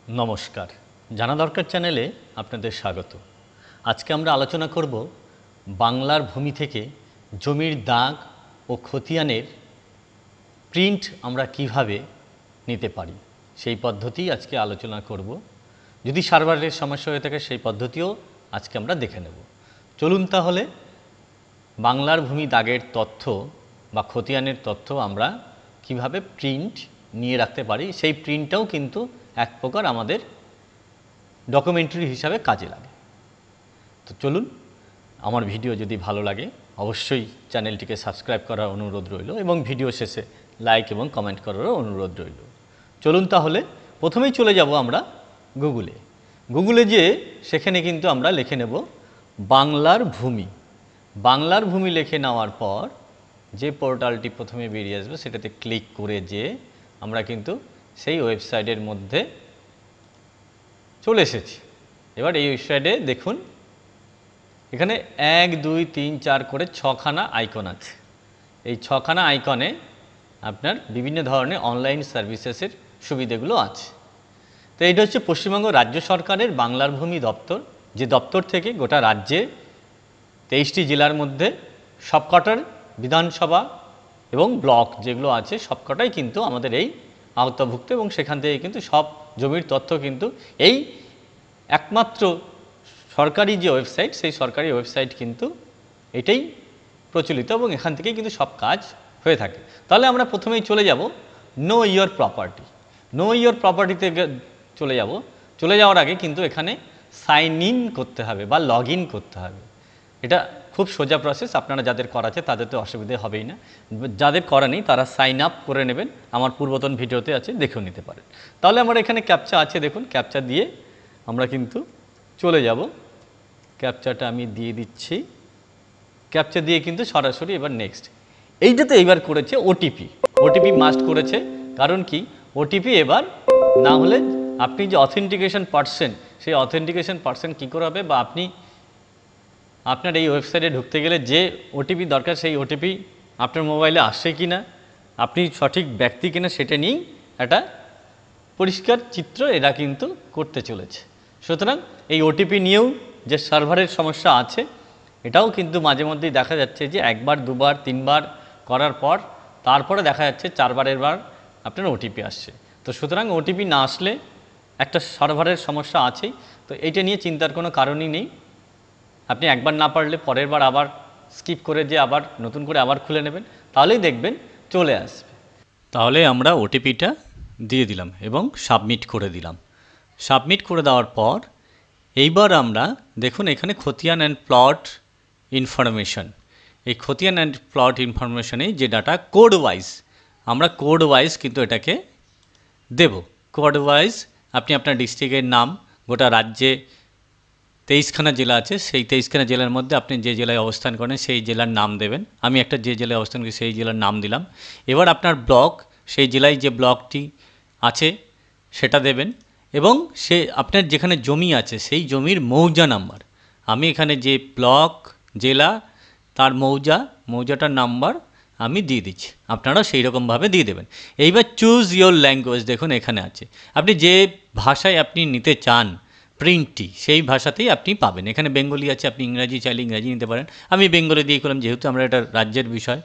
নমস্কার, জানা দরকার চ্যানেলে আপনাদের স্বাগত। আজকে আমরা আলোচনা করব বাংলার ভূমি থেকে জমির দাগ ও খতিয়ানের প্রিন্ট আমরা কিভাবে নিতে পারি সেই পদ্ধতি আজকে আলোচনা করব। যদি সার্ভারের সমস্যা হয়ে থাকে সেই পদ্ধতিও আজকে আমরা দেখে নেব। চলুন তাহলে বাংলার ভূমি দাগের তথ্য বা খতিয়ানের তথ্য আমরা কিভাবে প্রিন্ট নিয়ে রাখতে পারি, সেই প্রিন্টটাও কিন্তু এক প্রকার আমাদের ডকুমেন্টারি হিসাবে কাজে লাগে। তো চলুন, আমার ভিডিও যদি ভালো লাগে অবশ্যই চ্যানেলটিকে সাবস্ক্রাইব করার অনুরোধ রইল এবং ভিডিও শেষে লাইক এবং কমেন্ট করারও অনুরোধ রইল। চলুন তাহলে প্রথমেই চলে যাব আমরা গুগলে যেয়ে সেখানে কিন্তু আমরা লিখে নেব বাংলার ভূমি। বাংলার ভূমি লিখে নেওয়ার পর যে পোর্টালটি প্রথমে বেরিয়ে আসবে সেটাতে ক্লিক করে যে আমরা কিন্তু সেই ওয়েবসাইটের মধ্যে চলে এসেছি। এবার এই ওয়েবসাইটে দেখুন এখানে 1 2 3 4 করে 6খানা আইকন আছে। এই 6খানা আইকনে আপনার বিভিন্ন ধরনের অনলাইন সার্ভিসেসের সুবিধাগুলো আছে। তো এইটা হচ্ছে পশ্চিমবঙ্গ রাজ্য সরকারের বাংলার ভূমি দপ্তর, যে দপ্তর থেকে গোটা রাজ্যে 23টি জেলার মধ্যে সবকটার বিধানসভা এবং ব্লক যেগুলো আছে সবকটাই কিন্তু আমাদের এই আওতাভুক্ত এবং সেখান থেকে কিন্তু সব জমির তথ্য কিন্তু এই একমাত্র সরকারি যে ওয়েবসাইট সেই সরকারি ওয়েবসাইট কিন্তু এটাই প্রচলিত এবং এখান থেকেই কিন্তু সব কাজ হয়ে থাকে। তাহলে আমরা প্রথমেই চলে যাব know your property. Know your প্রপার্টিতে চলে যাওয়ার আগে কিন্তু এখানে সাইন ইন করতে হবে বা লগ ইন করতে হবে। এটা খুব সোজা প্রসেস, আপনারা যাদের করা আছে তাদের তো অসুবিধে হবেই না। যাদের করা নেই তারা সাইন আপ করে নেবেন, আমার পূর্বতন ভিডিওতে আছে, দেখেও নিতে পারেন। তাহলে আমার এখানে ক্যাপচা আছে, দেখুন ক্যাপচা দিয়ে আমরা কিন্তু চলে যাব। ক্যাপচাটা আমি দিয়ে দিচ্ছি। ক্যাপচা দিয়ে কিন্তু সরাসরি এবার নেক্সট এইটাতে এইবার করেছে ওটিপি মাস্ট করেছে। কারণ কি, ওটিপি এবার না হলে আপনি যে অথেন্টিকেশন পার্সন সেই অথেন্টিকেশন পার্সন কী করে হবে, বা আপনি আপনার এই ওয়েবসাইটে ঢুকতে গেলে যে ওটিপি দরকার সেই ওটিপি আপনার মোবাইলে আসছে কি না, আপনি সঠিক ব্যক্তি কিনা সেটা নিয়েই একটা পরিষ্কার চিত্র এরা কিন্তু করতে চলেছে। সুতরাং এই ওটিপি নিয়েও যে সার্ভারের সমস্যা আছে এটাও কিন্তু মাঝে মধ্যেই দেখা যাচ্ছে যে একবার দুবার তিনবার করার পর তারপরে দেখা যাচ্ছে চারবারের বার আপনার ওটিপি আসছে। তো সুতরাং ওটিপি না আসলে একটা সার্ভারের সমস্যা আছেই। তো এইটা নিয়ে চিন্তার কোনো কারণই নেই। আপনি একবার না পারলে পরের বার আবার স্কিপ করে যে আবার নতুন করে আবার খুলে নেবেন, তাহলেই দেখবেন চলে আসবে। তাহলে আমরা ওটিপিটা দিয়ে দিলাম এবং সাবমিট করে দিলাম। সাবমিট করে দেওয়ার পর এইবার আমরা দেখুন এখানে খতিয়ান অ্যান্ড প্লট ইনফরমেশন, এই খতিয়ান অ্যান্ড প্লট ইনফরমেশনে যে ডাটা কোড ওয়াইজ, আমরা কোড ওয়াইজ কিন্তু এটাকে দেব। কোড ওয়াইজ আপনি আপনার ডিস্ট্রিক্টের নাম, গোটা রাজ্যে 23খানা জেলা আছে, সেই 23খানা জেলার মধ্যে আপনি যে জেলায় অবস্থান করেন সেই জেলার নাম দেবেন। আমি একটা যে জেলায় অবস্থান করি সেই জেলার নাম দিলাম। এবার আপনার ব্লক, সেই জেলায় যে ব্লকটি আছে সেটা দেবেন এবং সে আপনার যেখানে জমি আছে সেই জমির মৌজা নাম্বার, আমি এখানে যে ব্লক জেলা তার মৌজাটার নাম্বার আমি দিয়ে দিচ্ছি, আপনারা সেই রকমভাবে দিয়ে দেবেন। এইবার চুজ ইয়োর ল্যাঙ্গুয়েজ, দেখুন এখানে আছে আপনি যে ভাষায় আপনি নিতে চান প্রিন্টটি সেই ভাষাতেই আপনি পাবেন। এখানে বেঙ্গলি আছে, আপনি ইংরাজি চাইলে ইংরাজি নিতে পারেন। আমি বেঙ্গলি দিয়ে করলাম, যেহেতু আমরা এটা রাজ্যের বিষয়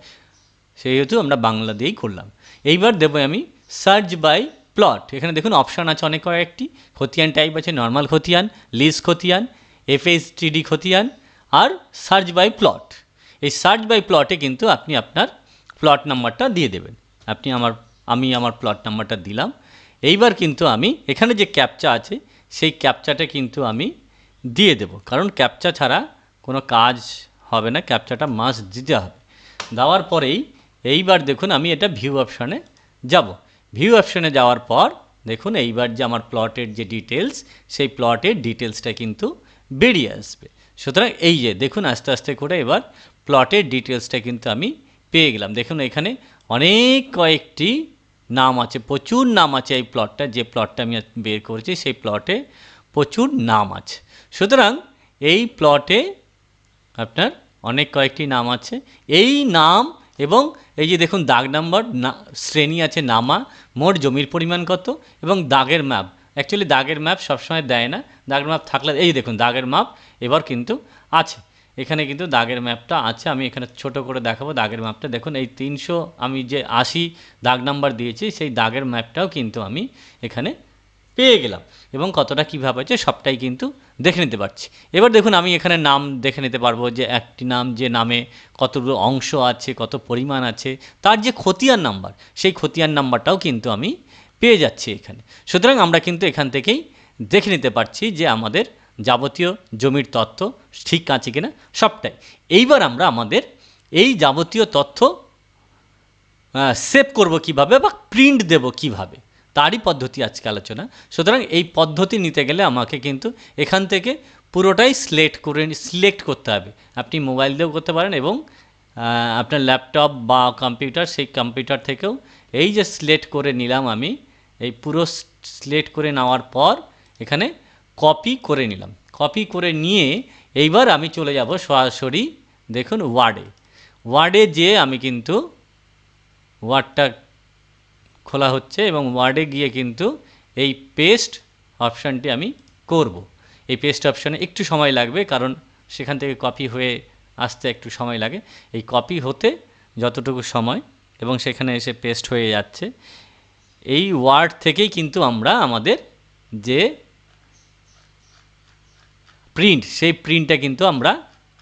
সেহেতু আমরা বাংলা দিয়েই করলাম। এইবার দেবো আমি সার্চ বাই প্লট। এখানে দেখুন অপশান আছে অনেক কয়েকটি। খতিয়ান টাইপ আছে নর্মাল খতিয়ান, লিজ খতিয়ান, এফএসটিডি খতিয়ান আর সার্চ বাই প্লট। এই সার্চ বাই প্লটে কিন্তু আপনি আপনার প্লট নাম্বারটা দিয়ে দেবেন। আমি আমার প্লট নাম্বারটা দিলাম। এইবার কিন্তু আমি এখানে যে ক্যাপচা আছে সেই ক্যাপচাটা কিন্তু আমি দিয়ে দেব, কারণ ক্যাপচা ছাড়া কোনো কাজ হবে না, ক্যাপচাটা মাস্ট দিতে হবে। দেওয়ার পরেই এইবার দেখুন আমি এটা ভিউ অপশানে যাব। ভিউ অপশানে যাওয়ার পর দেখুন এইবার যে আমার প্লটের যে ডিটেলস সেই প্লটের ডিটেলসটা কিন্তু বেরিয়ে আসবে। সুতরাং এই যে দেখুন আস্তে আস্তে করে এবার প্লটের ডিটেলসটা কিন্তু আমি পেয়ে গেলাম। দেখুন এখানে অনেক কয়েকটি নাম আছে, প্রচুর নাম আছে। এই প্লটটা, যে প্লটটা আমি বের করেছি সেই প্লটে প্রচুর নাম আছে। সুতরাং এই প্লটে আপনার অনেক কয়েকটি নাম আছে। এই নাম এবং এই যে দেখুন দাগ নাম্বার, শ্রেণী আছে নামা, মোট জমির পরিমাণ কত এবং দাগের ম্যাপ, অ্যাকচুয়ালি দাগের ম্যাপ সবসময় দেয় না, দাগের ম্যাপ থাকলে এই দেখুন দাগের মাপ এবার কিন্তু আছে, এখানে কিন্তু দাগের ম্যাপটা আছে। আমি এখানে ছোট করে দেখাবো দাগের ম্যাপটা, দেখুন এই 300 আমি যে 80 দাগ নাম্বার দিয়েছি সেই দাগের ম্যাপটাও কিন্তু আমি এখানে পেয়ে গেলাম, এবং কতটা কীভাবে আছে সবটাই কিন্তু দেখে নিতে পারছি। এবার দেখুন আমি এখানে নাম দেখে নিতে পারবো যে একটি নাম, যে নামে কতগুলো অংশ আছে, কত পরিমাণ আছে, তার যে খতিয়ান নাম্বার সেই খতিয়ান নাম্বারটাও কিন্তু আমি পেয়ে যাচ্ছি এখানে। সুতরাং আমরা কিন্তু এখান থেকেই দেখে নিতে পারছি যে আমাদের যাবতীয় জমির তথ্য ঠিক আছে কিনা সবটাই। এইবার আমরা আমাদের এই যাবতীয় তথ্য সেভ করব কিভাবে বা প্রিন্ট দেব কিভাবে, তারই পদ্ধতি আজকে আলোচনা। সুতরাং এই পদ্ধতি নিতে গেলে আমাকে কিন্তু এখান থেকে পুরোটাই সিলেক্ট করতে হবে। আপনি মোবাইল দিয়েও করতে পারেন, এবং আপনার ল্যাপটপ বা কম্পিউটার, সেই কম্পিউটার থেকেও এই যে সিলেক্ট করে নিলাম আমি, এই পুরো সিলেক্ট করে নেওয়ার পর এখানে কপি করে নিলাম। কপি করে নিয়ে এইবার আমি চলে যাব সরাসরি দেখুন ওয়ার্ডে যেয়ে আমি কিন্তু ওয়ার্ডটা খোলা হচ্ছে, এবং ওয়ার্ডে গিয়ে কিন্তু এই পেস্ট অপশানটি আমি করব। এই পেস্ট অপশানে একটু সময় লাগবে, কারণ সেখান থেকে কপি হয়ে আসতে একটু সময় লাগে। এই কপি হতে যতটুকু সময়, এবং সেখানে এসে পেস্ট হয়ে যাচ্ছে। এই ওয়ার্ড থেকেই কিন্তু আমরা আমাদের যে প্রিন্ট, সেই প্রিন্টটা কিন্তু আমরা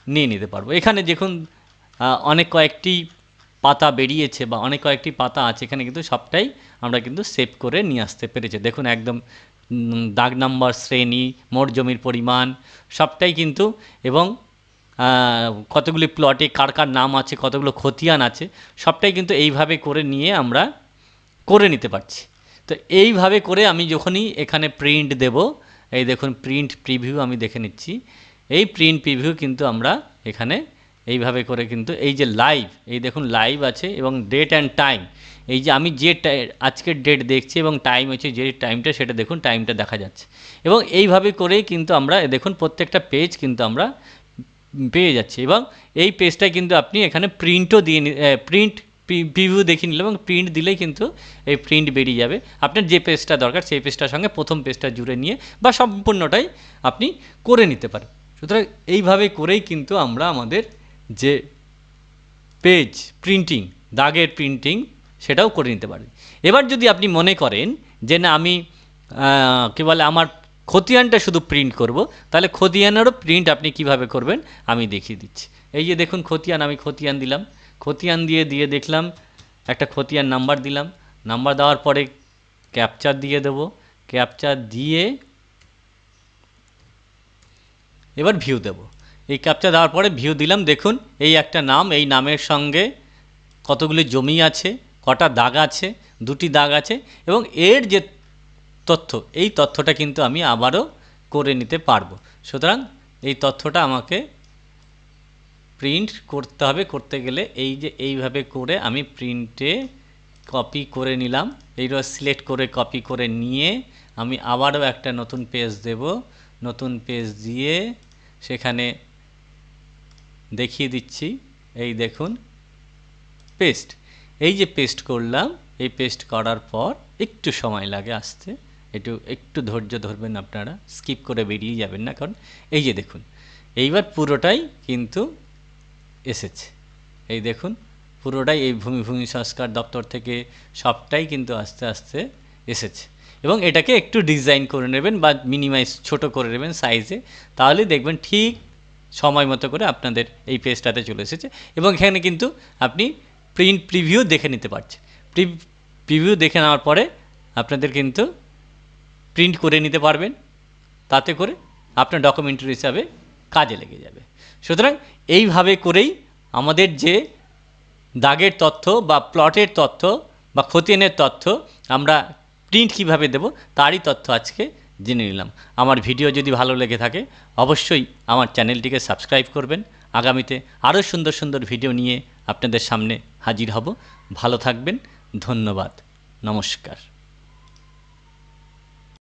নিয়ে নিতে পারবো। এখানে দেখুন অনেক কয়েকটি পাতা বেরিয়েছে বা অনেক কয়েকটি পাতা আছে, এখানে কিন্তু সবটাই আমরা কিন্তু সেভ করে নিয়ে আসতে পেরেছি। দেখুন একদম দাগ নাম্বার, শ্রেণী, মোট জমির পরিমাণ সবটাই কিন্তু, এবং কতগুলি প্লটে কার কার নাম আছে, কতগুলো খতিয়ান আছে, সবটাই কিন্তু এইভাবে করে নিয়ে আমরা করে নিতে পারছি। তো এইভাবে করে আমি যখনই এখানে প্রিন্ট দেব, এই দেখুন প্রিন্ট প্রিভিউ আমি দেখে নিচ্ছি। এই প্রিন্ট প্রিভিউ কিন্তু আমরা এখানে এইভাবে করে কিন্তু এই যে লাইভ, এই দেখুন লাইভ আছে, এবং ডেট অ্যান্ড টাইম, এই যে আমি যে আজকের ডেট দেখছি এবং টাইম হচ্ছে যে টাইমটা, সেটা দেখুন টাইমটা দেখা যাচ্ছে। এবং এইভাবে করেই কিন্তু আমরা দেখুন প্রত্যেকটা পেজ কিন্তু আমরা পেয়ে যাচ্ছি। এবং এই পেজটাই কিন্তু আপনি এখানে প্রিন্টও দিয়ে প্রিন্ট প্রিভিউ দেখে নিলে এবং প্রিন্ট দিলেই কিন্তু এই প্রিন্ট বেরিয়ে যাবে। আপনার যে পেজটা দরকার সেই পেজটার সঙ্গে প্রথম পেজটা জুড়ে নিয়ে বা সম্পূর্ণটাই আপনি করে নিতে পারেন। সুতরাং এইভাবে করেই কিন্তু আমরা আমাদের যে পেজ প্রিন্টিং, দাগের প্রিন্টিং, সেটাও করে নিতে পারি। এবার যদি আপনি মনে করেন যে না আমি কী বলে আমার খতিয়ানটা শুধু প্রিন্ট করব, তাহলে খতিয়ানেরও প্রিন্ট আপনি কিভাবে করবেন আমি দেখিয়ে দিচ্ছি। এই যে দেখুন খতিয়ান, আমি খতিয়ান দিলাম, খতিয়ান দিয়ে দেখলাম একটা খতিয়ান নাম্বার দিলাম, নাম্বার দেওয়ার পরে ক্যাপচার দিয়ে দেব, ক্যাপচার দিয়ে এবার ভিউ দেব। এই ক্যাপচার দেওয়ার পরে ভিউ দিলাম, দেখুন এই একটা নাম, এই নামের সঙ্গে কতগুলি জমি আছে, কটা দাগ আছে, 2টি দাগ আছে, এবং এর যে তথ্য, এই তথ্যটা কিন্তু আমি আবারও করে নিতে পারবো। সুতরাং এই তথ্যটা আমাকে প্রিন্ট করতে হবে। করতে গেলে এই যে এইভাবে করে আমি প্রিন্টে কপি করে নিলাম, এইবার সিলেক্ট করে কপি করে নিয়ে আমি আবারও একটা নতুন পেজ দেব, নতুন পেজ দিয়ে সেখানে দেখিয়ে দিচ্ছি, এই দেখুন পেস্ট, এই যে পেস্ট করলাম, এই পেস্ট করার পর একটু সময় লাগে আসতে, একটু ধৈর্য ধরবেন আপনারা, স্কিপ করে বেরিয়ে যাবেন না, কারণ এই যে দেখুন এইবার পুরোটাই কিন্তু এসেছে। এই দেখুন পুরোটাই এই ভূমি সংস্কার দপ্তর থেকে সবটাই কিন্তু আস্তে আস্তে এসেছে। এবং এটাকে একটু ডিজাইন করে নেবেন বা মিনিমাইজ ছোট করে নেবেন সাইজে, তাহলে দেখবেন ঠিক সময় মতো করে আপনাদের এই পেজটাতে চলে এসেছে। এবং এখানে কিন্তু আপনি প্রিন্ট প্রিভিউ দেখে নিতে পারছেন। প্রিভিউ দেখে নেওয়ার পরে আপনাদের কিন্তু প্রিন্ট করে নিতে পারবেন, তাতে করে আপনার ডকুমেন্টারি হিসাবে কাজে লেগে যাবে। সুতরাং এইভাবে করেই আমাদের যে দাগের তথ্য বা প্লটের তথ্য বা খতিয়ানের তথ্য আমরা প্রিন্ট কিভাবে দেব তারই তথ্য আজকে জেনে নিলাম। আমার ভিডিও যদি ভালো লেগে থাকে অবশ্যই আমার চ্যানেলটিকে সাবস্ক্রাইব করবেন। আগামীতে আরও সুন্দর সুন্দর ভিডিও নিয়ে আপনাদের সামনে হাজির হব। ভালো থাকবেন, ধন্যবাদ, নমস্কার।